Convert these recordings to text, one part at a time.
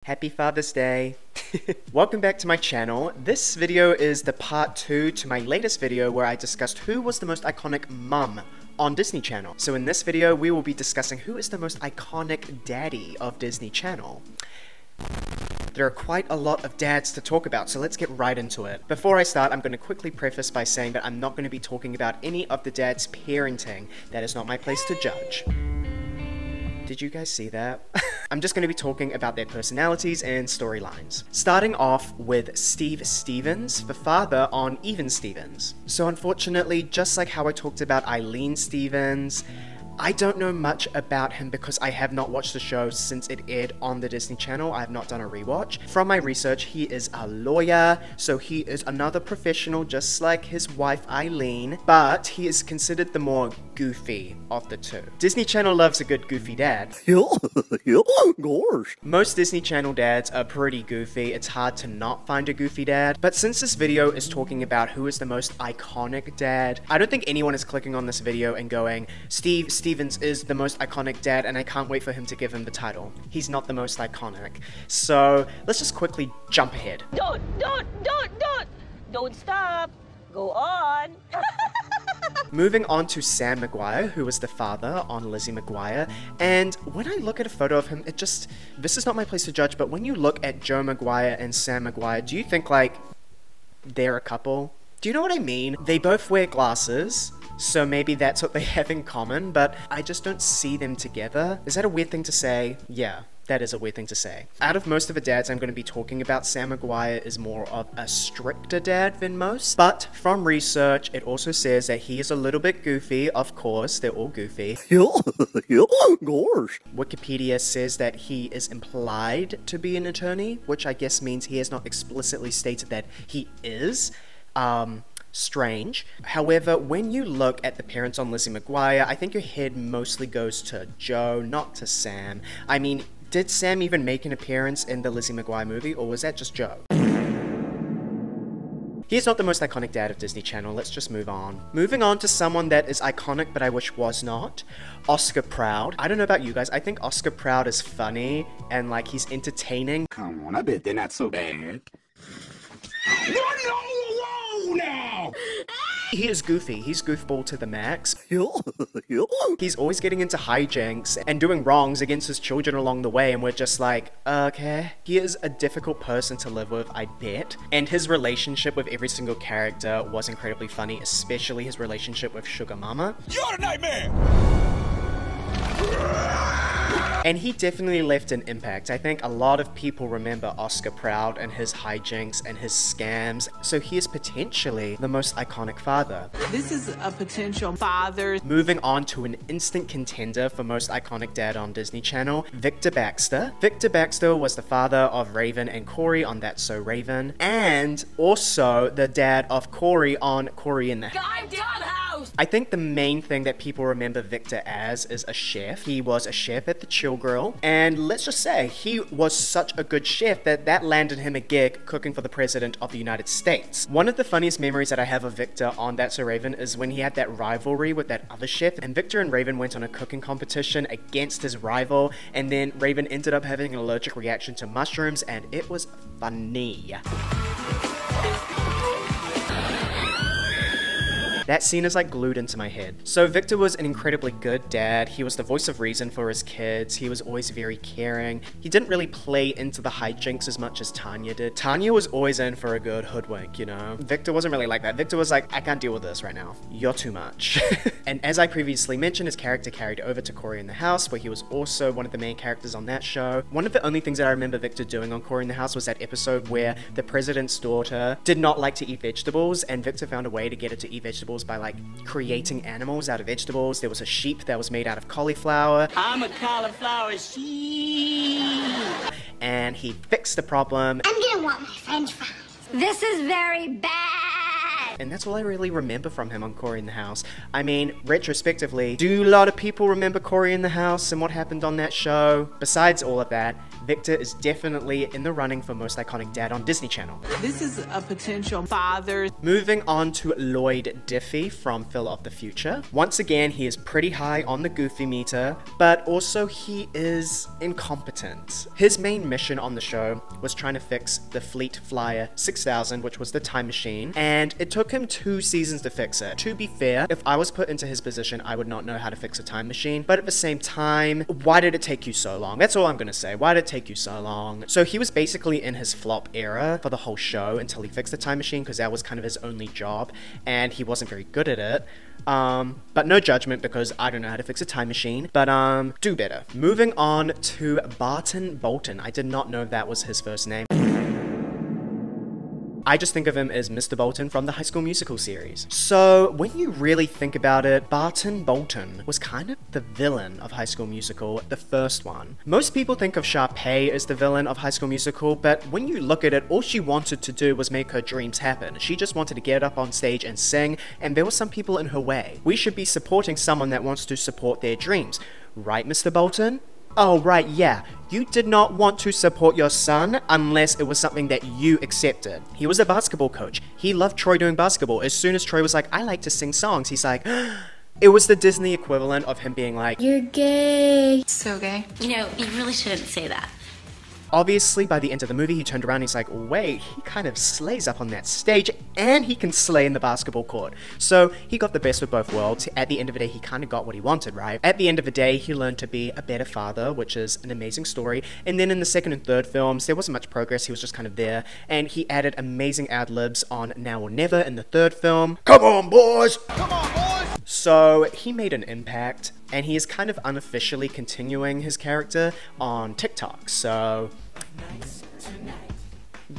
Happy Father's Day. Welcome back to my channel. This video is the part 2 to my latest video where I discussed who was the most iconic mum on Disney Channel. So in this video, we will be discussing who is the most iconic daddy of Disney Channel. There are quite a lot of dads to talk about, so let's get right into it. Before I start, I'm going to quickly preface by saying that I'm not going to be talking about any of the dads' parenting. That is not my place to judge. Did you guys see that? I'm just going to be talking about their personalities and storylines. Starting off with Steve Stevens, the father on Even Stevens. So unfortunately, just like how I talked about Eileen Stevens, I don't know much about him because I have not watched the show since it aired on the Disney Channel. I have not done a rewatch. From my research, he is a lawyer, so he is another professional just like his wife Eileen, but he is considered the more goofy of the two. Disney Channel loves a good goofy dad. Gosh. Most Disney Channel dads are pretty goofy. It's hard to not find a goofy dad, but since this video is talking about who is the most iconic dad, I don't think anyone is clicking on this video and going, Steve Stevens is the most iconic dad and I can't wait for him to give him the title. He's not the most iconic. So let's just quickly jump ahead. Don't stop. Go on. Moving on to Sam McGuire, who was the father on Lizzie McGuire, and when I look at a photo of him, this is not my place to judge, but when you look at Joe McGuire and Sam McGuire, do you think like they're a couple? Do you know what I mean? They both wear glasses, so maybe that's what they have in common, but I just don't see them together. Is that a weird thing to say? Yeah. That is a weird thing to say. Out of most of the dads I'm going to be talking about, Sam McGuire is more of a stricter dad than most. But from research, it also says that he is a little bit goofy. Of course, they're all goofy. Wikipedia says that he is implied to be an attorney, which I guess means he has not explicitly stated that he is. Strange. However, when you look at the parents on Lizzie McGuire, I think your head mostly goes to Joe, not to Sam. I mean, did Sam even make an appearance in the Lizzie McGuire movie, or was that just Joe? He is not the most iconic dad of Disney Channel, let's just move on. Moving on to someone that is iconic but I wish was not, Oscar Proud. I don't know about you guys, I think Oscar Proud is funny and like he's entertaining. Come on, I bet they're not so bad. Now! He is goofy. He's goofball to the max. He's always getting into hijinks and doing wrongs against his children along the way, and we're just like, okay. He is a difficult person to live with, I bet. And his relationship with every single character was incredibly funny, especially his relationship with Sugar Mama. You're a nightmare! And he definitely left an impact. I think a lot of people remember Oscar Proud and his hijinks and his scams, so he is potentially the most iconic father. This is a potential father. Moving on to an instant contender for most iconic dad on Disney Channel, Victor Baxter. Victor Baxter was the father of Raven and Cory on That's So Raven, and also the dad of Cory on Cory in the House. I think the main thing that people remember Victor as is a chef. He was a chef at the Chill Grill, and let's just say he was such a good chef that landed him a gig cooking for the President of the United States. One of the funniest memories that I have of Victor on That's So Raven is when he had that rivalry with that other chef, and Victor and Raven went on a cooking competition against his rival, and then Raven ended up having an allergic reaction to mushrooms, and it was funny. That scene is like glued into my head. So Victor was an incredibly good dad. He was the voice of reason for his kids. He was always very caring. He didn't really play into the hijinks as much as Tanya did. Tanya was always in for a good hoodwink, you know? Victor wasn't really like that. Victor was like, I can't deal with this right now. You're too much. And as I previously mentioned, his character carried over to Cory in the House, where he was also one of the main characters on that show. One of the only things that I remember Victor doing on Cory in the House was that episode where the president's daughter did not like to eat vegetables, and Victor found a way to get her to eat vegetables by like creating animals out of vegetables. There was a sheep that was made out of cauliflower. I'm a cauliflower sheep. And he fixed the problem. I'm gonna want my french fries. This is very bad. and that's all I really remember from him on Cory in the House. I mean, retrospectively, do a lot of people remember Cory in the House and what happened on that show? Besides all of that, Victor is definitely in the running for most iconic dad on Disney Channel. This is a potential father. Moving on to Llyod Diffy from Phil of the Future. Once again, he is pretty high on the goofy meter, but also he is incompetent. His main mission on the show was trying to fix the Fleet Flyer 6000, which was the time machine, and it took him 2 seasons to fix it. To be fair, if I was put into his position, I would not know how to fix a time machine, but at the same time, why did it take you so long? That's all I'm gonna say. Why did it take you so long? So he was basically in his flop era for the whole show until he fixed the time machine, because that was kind of his only job, and he wasn't very good at it. But no judgment, because I don't know how to fix a time machine, but do better. Moving on to Barton Bolton. I did not know that was his first name. I just think of him as Mr. Bolton from the High School Musical series. So when you really think about it, Barton Bolton was kind of the villain of High School Musical, the first one. Most people think of Sharpay as the villain of High School Musical, but when you look at it, all she wanted to do was make her dreams happen. She just wanted to get up on stage and sing, and there were some people in her way. We should be supporting someone that wants to support their dreams. Right, Mr. Bolton? Oh, right, yeah. You did not want to support your son unless it was something that you accepted. He was a basketball coach. He loved Troy doing basketball. As soon as Troy was like, I like to sing songs, he's like, it was the Disney equivalent of him being like, you're gay. So gay. You know, you really shouldn't say that. Obviously, by the end of the movie, he turned around and he's like, wait, he kind of slays up on that stage, and he can slay in the basketball court. So he got the best of both worlds. At the end of the day, he kind of got what he wanted, right? At the end of the day, he learned to be a better father, which is an amazing story. And then in the second and third films, there wasn't much progress. He was just kind of there. And he added amazing ad-libs on Now or Never in the third film. Come on, boys! Come on, boys! So he made an impact, and he is kind of unofficially continuing his character on TikTok. So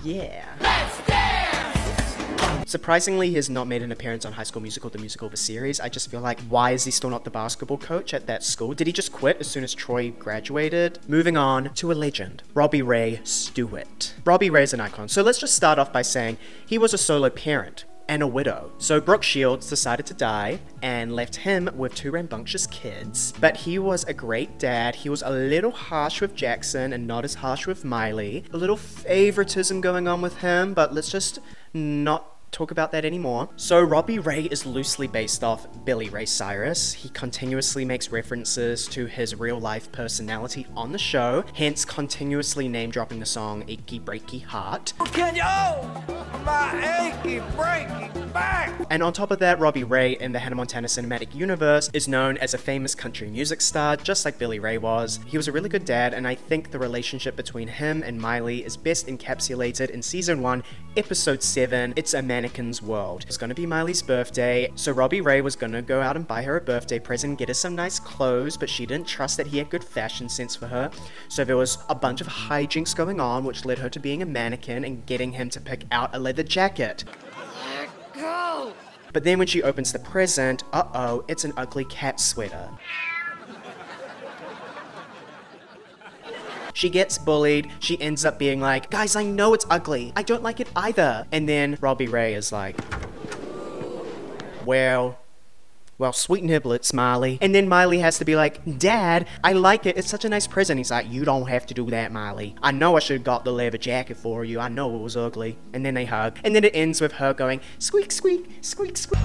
yeah. Let's dance! Surprisingly, he has not made an appearance on High School Musical, the musical, the series. I just feel like, why is he still not the basketball coach at that school? Did he just quit as soon as Troy graduated? Moving on to a legend, Robby Ray Stewart. Robby Ray is an icon. So let's just start off by saying he was a solo parent and a widow. So Brooke Shields decided to die and left him with 2 rambunctious kids. But he was a great dad. He was a little harsh with Jackson and not as harsh with Miley. A little favoritism going on with him, but let's just not talk about that anymore. So Robby Ray is loosely based off Billy Ray Cyrus. He continuously makes references to his real life personality on the show, hence continuously name dropping the song Achy Breaky Heart. Can you? Oh, my achy breaky back! And on top of that, Robby Ray in the Hannah Montana cinematic universe is known as a famous country music star, just like Billy Ray was. He was a really good dad, and I think the relationship between him and Miley is best encapsulated in season 1, episode 7, It's a Mannequin's World. It's gonna be Miley's birthday, so Robby Ray was gonna go out and buy her a birthday present, get her some nice clothes, but she didn't trust that he had good fashion sense for her, so there was a bunch of hijinks going on, which led her to being a mannequin and getting him to pick out a leather jacket. Let go! But then when she opens the present, uh-oh, it's an ugly cat sweater. She gets bullied, she ends up being like, guys, I know it's ugly, I don't like it either. And then Robby Ray is like, well, sweet niblets, Miley. And then Miley has to be like, Dad, I like it, it's such a nice present. He's like, you don't have to do that, Miley. I know I should have got the leather jacket for you, I know it was ugly. And then they hug. And then it ends with her going, squeak, squeak, squeak, squeak.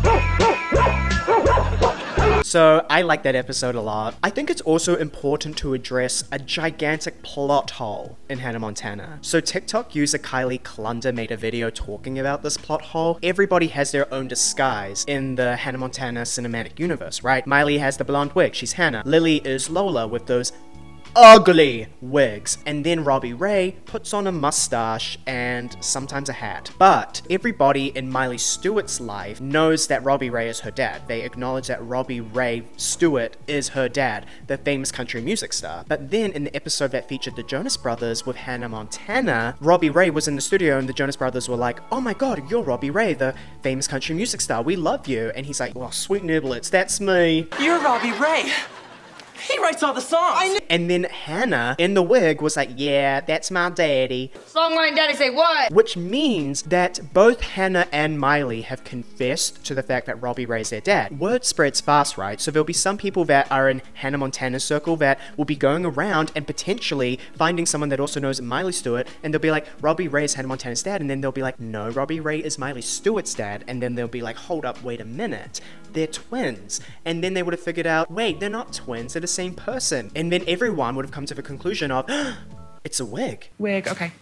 So I like that episode a lot. I think it's also important to address a gigantic plot hole in Hannah Montana. So TikTok user Kylie Clunder made a video talking about this plot hole. Everybody has their own disguise in the Hannah Montana cinematic universe, right? Miley has the blonde wig, she's Hannah. Lily is Lola with those ugly wigs. And then Robby Ray puts on a mustache and sometimes a hat. But everybody in Miley Stewart's life knows that Robby Ray is her dad. They acknowledge that Robby Ray Stewart is her dad, the famous country music star. But then in the episode that featured the Jonas Brothers with Hannah Montana, Robby Ray was in the studio and the Jonas Brothers were like, oh my god, you're Robby Ray, the famous country music star, we love you. And he's like, well, sweet niblets, that's me. You're Robby Ray. He writes all the songs. And then Hannah in the wig was like, yeah, that's my daddy. Songwriting daddy say what? Which means that both Hannah and Miley have confessed to the fact that Robby Ray's their dad. Word spreads fast, right? So there'll be some people that are in Hannah Montana's circle that will be going around and potentially finding someone that also knows Miley Stewart, and they'll be like, Robby Ray is Hannah Montana's dad, and then they'll be like, no, Robby Ray is Miley Stewart's dad, and then they'll be like, hold up, wait a minute, they're twins. And then they would have figured out, wait, they're not twins, they're the same person. And then everyone would have come to the conclusion of, it's a wig. Wig, okay.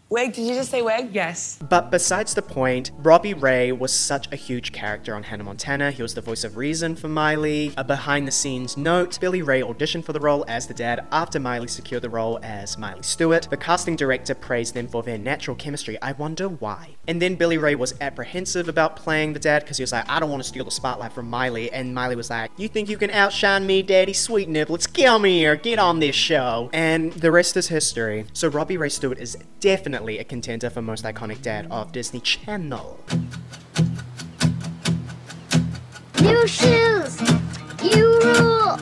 Wig, did you just say wig? Yes. But besides the point, Robby Ray was such a huge character on Hannah Montana. He was the voice of reason for Miley. A behind-the-scenes note, Billy Ray auditioned for the role as the dad after Miley secured the role as Miley Stewart. The casting director praised them for their natural chemistry. I wonder why. And then Billy Ray was apprehensive about playing the dad because he was like, I don't want to steal the spotlight from Miley. And Miley was like, you think you can outshine me, daddy sweet niblets? Come here, get on this show. And the rest is history. So Robby Ray Stewart is definitely a contender for most iconic dad of Disney Channel. New shoes. You rule.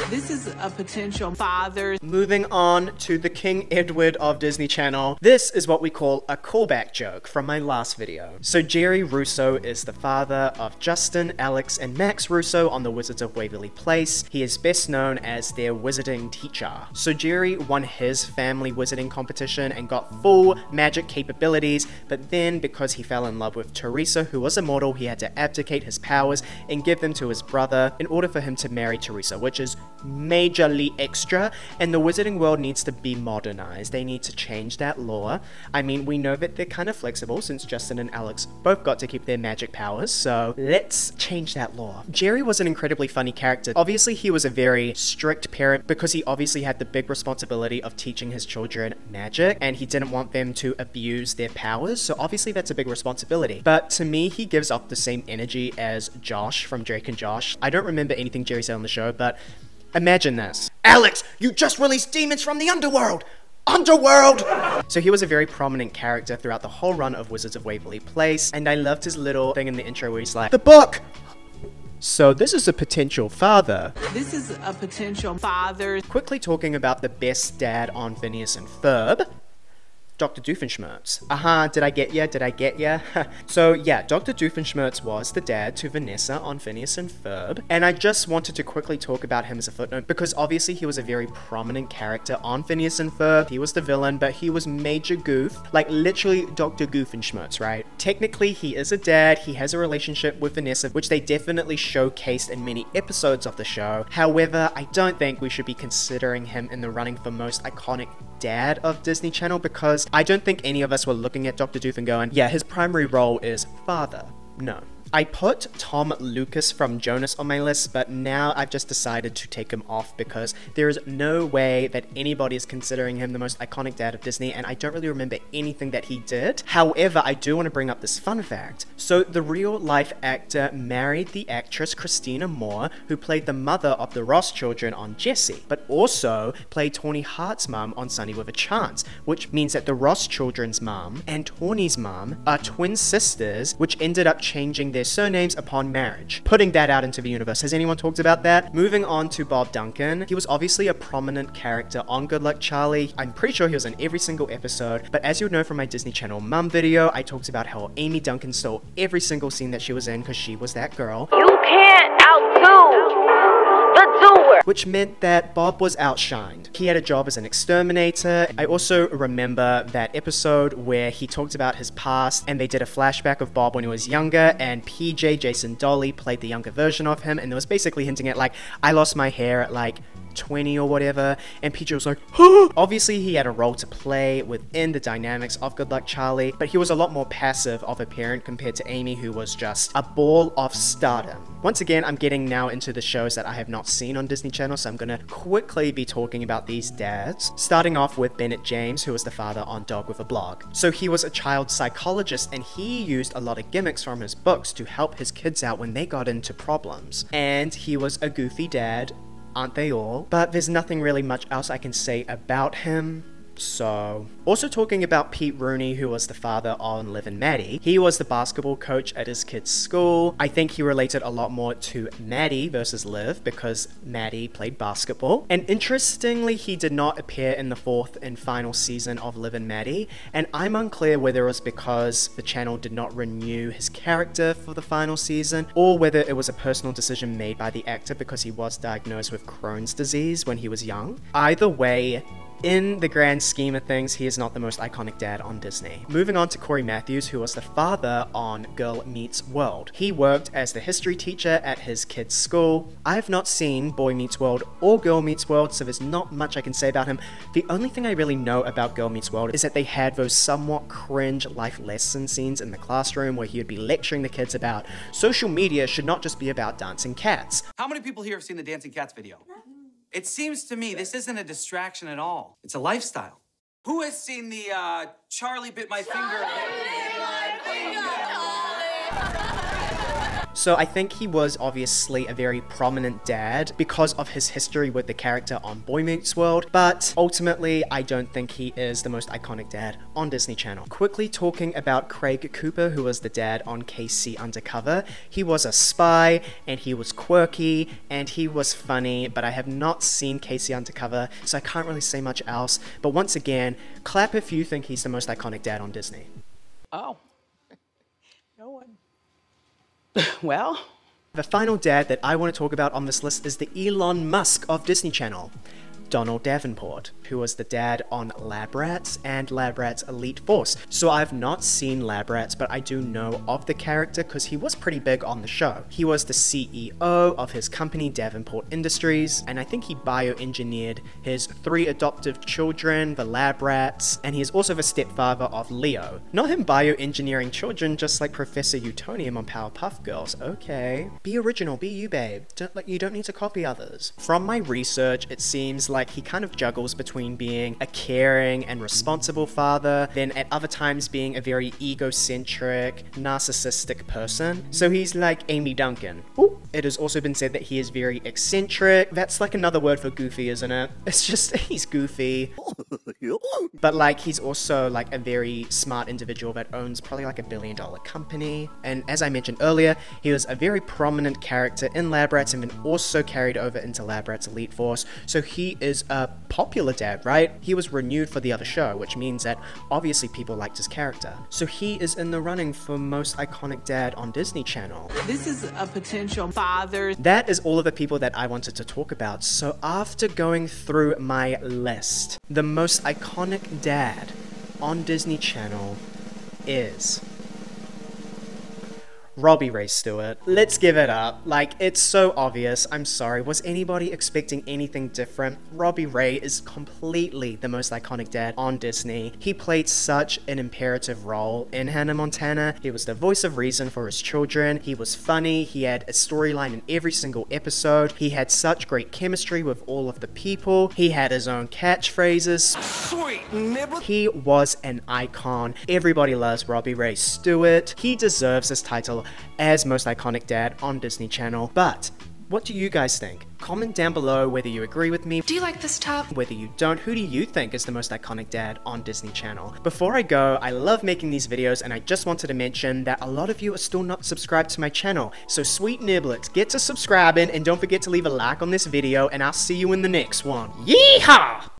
This is a potential father. Moving on to the King Edward of Disney Channel. This is what we call a callback joke from my last video. So Jerry Russo is the father of Justin, Alex, and Max Russo on the Wizards of Waverly Place. He is best known as their wizarding teacher. So Jerry won his family wizarding competition and got full magic capabilities, but then because he fell in love with Teresa, who was immortal, he had to abdicate his powers and give them to his brother in order for him to marry Teresa, which is majorly extra, and the wizarding world needs to be modernized. They need to change that lore. I mean, we know that they're kind of flexible since Justin and Alex both got to keep their magic powers, so let's change that lore. Jerry was an incredibly funny character. Obviously, he was a very strict parent because he obviously had the big responsibility of teaching his children magic, and he didn't want them to abuse their powers, so obviously that's a big responsibility. But to me, he gives off the same energy as Josh from Drake and Josh. I don't remember anything Jerry said on the show, but imagine this. Alex, you just released demons from the underworld! Underworld! So he was a very prominent character throughout the whole run of Wizards of Waverly Place, and I loved his little thing in the intro where he's like, the book! So this is a potential father. This is a potential father. Quickly talking about the best dad on Phineas and Ferb. Dr. Doofenshmirtz. Did I get ya? Did I get ya? So yeah, Dr. Doofenshmirtz was the dad to Vanessa on Phineas and Ferb, and I just wanted to quickly talk about him as a footnote because obviously he was a very prominent character on Phineas and Ferb. He was the villain, but he was major goof, like literally Dr. Doofenshmirtz, right? Technically, he is a dad, he has a relationship with Vanessa, which they definitely showcased in many episodes of the show. However, I don't think we should be considering him in the running for most iconic dad of Disney Channel because I don't think any of us were looking at Dr. Doof and going, yeah, his primary role is father. No. I put Tom Lucas from Jonas on my list, but now I've just decided to take him off because there is no way that anybody is considering him the most iconic dad of Disney, and I don't really remember anything that he did. However, I do want to bring up this fun fact. So the real life actor married the actress Christina Moore, who played the mother of the Ross children on Jessie, but also played Tawny Hart's mum on Sunny with a Chance, which means that the Ross children's mum and Tawny's mum are twin sisters, which ended up changing their surnames upon marriage. Putting that out into the universe. Has anyone talked about that? Moving on to Bob Duncan. He was obviously a prominent character on Good Luck Charlie. I'm pretty sure he was in every single episode, but as you know from my Disney Channel Mum video, I talked about how Amy Duncan stole every single scene that she was in because she was that girl. You can't outdo the doer. Which meant that Bob was outshined. He had a job as an exterminator. I also remember that episode where he talked about his past and they did a flashback of Bob when he was younger, and PJ, Jason Dolly, played the younger version of him, and it was basically hinting at like, I lost my hair at like 20 or whatever, and PJ was like, huh! Obviously he had a role to play within the dynamics of Good Luck Charlie, but he was a lot more passive of a parent compared to Amy, who was just a ball of stardom. Once again, I'm getting now into the shows that I have not seen on Disney Channel, so I'm gonna quickly be talking about these dads, starting off with Bennett James, who was the father on Dog with a Blog. So he was a child psychologist, and he used a lot of gimmicks from his books to help his kids out when they got into problems. And he was a goofy dad, aren't they all? But there's nothing really much else I can say about him. So, also talking about Pete Rooney, who was the father on Liv and Maddie. He was the basketball coach at his kid's school. I think he related a lot more to Maddie versus Liv because Maddie played basketball. And interestingly, he did not appear in the 4th and final season of Liv and Maddie. And I'm unclear whether it was because the channel did not renew his character for the final season, or whether it was a personal decision made by the actor because he was diagnosed with Crohn's disease when he was young. Either way, in the grand scheme of things, he is not the most iconic dad on Disney. Moving on to Cory Matthews, who was the father on Girl Meets World. He worked as the history teacher at his kid's school. I have not seen Boy Meets World or Girl Meets World, so there's not much I can say about him. The only thing I really know about Girl Meets World is that they had those somewhat cringe life lesson scenes in the classroom where he would be lecturing the kids about social media should not just be about dancing cats. How many people here have seen the Dancing Cats video? It seems to me this isn't a distraction at all. It's a lifestyle. Who has seen the Charlie Bit My Finger? So I think he was obviously a very prominent dad because of his history with the character on Boy Meets World, but ultimately I don't think he is the most iconic dad on Disney Channel. Quickly talking about Craig Cooper, who was the dad on KC Undercover. He was a spy, and he was quirky, and he was funny, but I have not seen KC Undercover, so I can't really say much else. But once again, clap if you think he's the most iconic dad on Disney. Oh. No one. Well, the final dad that I want to talk about on this list is the Elon Musk of Disney Channel, Donald Davenport, who was the dad on Lab Rats and Lab Rats Elite Force. So I've not seen Lab Rats, but I do know of the character because he was pretty big on the show. He was the CEO of his company, Davenport Industries, and I think he bioengineered his 3 adoptive children, the Lab Rats, and he is also the stepfather of Leo. Not him bioengineering children, just like Professor Utonium on Powerpuff Girls. Okay. Be original, be you, babe. You don't need to copy others. From my research, it seems like he kind of juggles between being a caring and responsible father, then at other times being a very egocentric, narcissistic person. So he's like Amy Duncan. Ooh. It has also been said that he is very eccentric. That's like another word for goofy, isn't it? It's just, he's goofy. But like, he's also like a very smart individual that owns probably like $1 billion company. And as I mentioned earlier, he was a very prominent character in Lab Rats and then also carried over into Lab Rats Elite Force. So he is a popular dad, right? He was renewed for the other show, which means that obviously people liked his character. So he is in the running for most iconic dad on Disney Channel. This is a potential father. That is all of the people that I wanted to talk about. So after going through my list, the most iconic dad on Disney Channel is Robby Ray Stewart. Let's give it up. Like, it's so obvious. I'm sorry. Was anybody expecting anything different? Robby Ray is completely the most iconic dad on Disney. He played such an imperative role in Hannah Montana. He was the voice of reason for his children. He was funny. He had a storyline in every single episode. He had such great chemistry with all of the people. He had his own catchphrases. Sweet nibble. He was an icon. Everybody loves Robby Ray Stewart. He deserves this title as most iconic dad on Disney Channel. But what do you guys think? Comment down below whether you agree with me. Do you like this top? Whether you don't, who do you think is the most iconic dad on Disney Channel? Before I go, I love making these videos and I just wanted to mention that a lot of you are still not subscribed to my channel. So sweet niblets, get to subscribing and don't forget to leave a like on this video and I'll see you in the next one. Yeehaw!